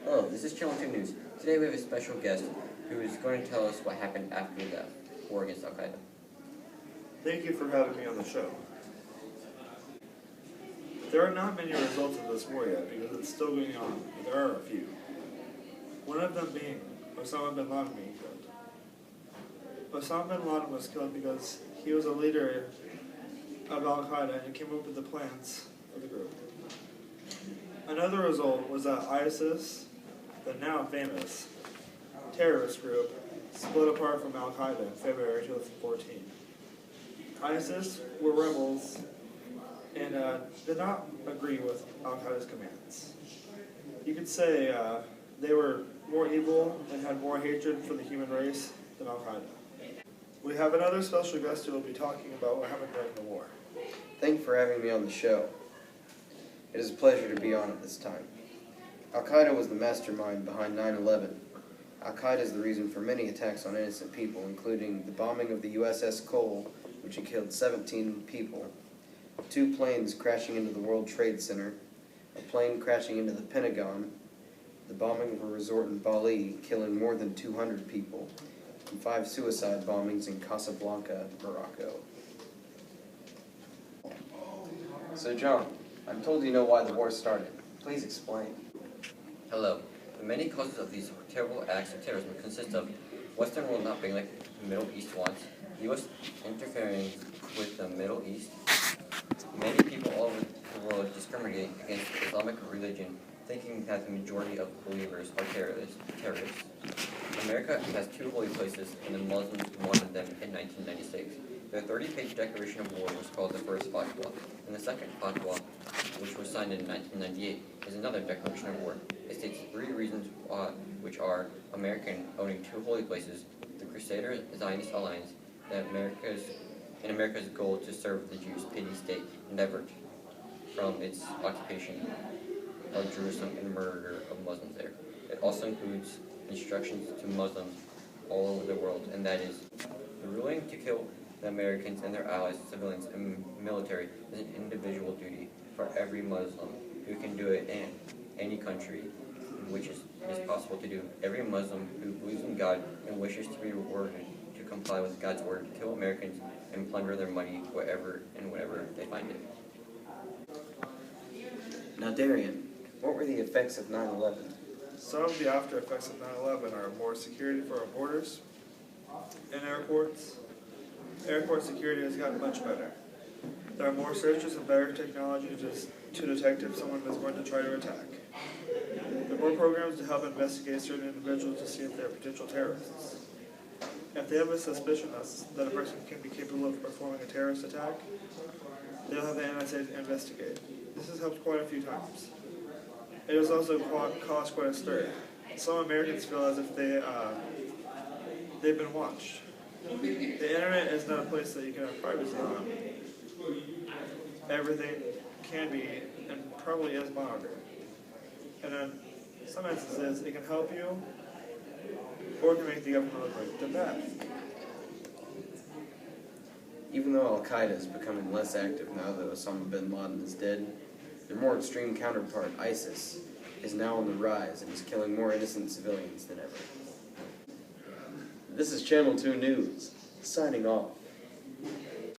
Hello, this is Channel 2 News. Today we have a special guest who is going to tell us what happened after the war against Al-Qaeda. Thank you for having me on the show. There are not many results of this war yet because it's still going on, but there are a few. One of them being Osama bin Laden being killed. Osama bin Laden was killed because he was a leader of Al-Qaeda and came up with the plans for the group. Another result was that ISIS, the now famous terrorist group, split apart from Al-Qaeda in February 2014. ISIS were rebels and did not agree with Al-Qaeda's commands. You could say they were more evil and had more hatred for the human race than Al-Qaeda. We have another special guest who will be talking about what happened during the war. Thank you for having me on the show. It is a pleasure to be on at this time. Al-Qaeda was the mastermind behind 9/11. Al-Qaeda is the reason for many attacks on innocent people, including the bombing of the USS Cole, which had killed 17 people, 2 planes crashing into the World Trade Center, a plane crashing into the Pentagon, the bombing of a resort in Bali, killing more than 200 people, and 5 suicide bombings in Casablanca, Morocco. So John, I'm told you know why the war started. Please explain. Hello. The many causes of these terrible acts of terrorism consist of Western world not being like the Middle East wants, the U.S. interfering with the Middle East, many people all over the world discriminating against Islamic religion, thinking that the majority of believers are terrorists. America has 2 holy places, and the Muslims wanted them in 1996. The 30-page declaration of war was called the first fatwa, and the second fatwa, which was signed in 1998, is another declaration of war. It states 3 reasons which are American owning 2 holy places, the Crusader-Zionist alliance, and America's goal to serve the Jews, petty state endeavored from its occupation of Jerusalem and murder of Muslims there. It also includes instructions to Muslims all over the world, and that is the ruling to kill the Americans and their allies, civilians, and military is an individual duty for every Muslim who can do it in any country in which it is possible to do. Every Muslim who believes in God and wishes to be rewarded to comply with God's word, kill Americans and plunder their money wherever and whenever they find it. Now Darian, what were the effects of 9/11? Some of the after effects of 9/11 are more security for our borders and airports. Airport security has gotten much better. There are more searches and better technology to detect if someone is going to try to attack. There are more programs to help investigate certain individuals to see if they are potential terrorists. If they have a suspicion that a person can be capable of performing a terrorist attack, they'll have the NSA to investigate. This has helped quite a few times. It has also caused quite a stir. Some Americans feel as if they've been watched. The internet is not a place that you can have privacy on. Everything can be and probably is monitored. And in some instances, it can help you or it can make the government look like the bad. Even though Al-Qaeda is becoming less active now that Osama bin Laden is dead, their more extreme counterpart, ISIS, is now on the rise and is killing more innocent civilians than ever. This is Channel 2 News, signing off.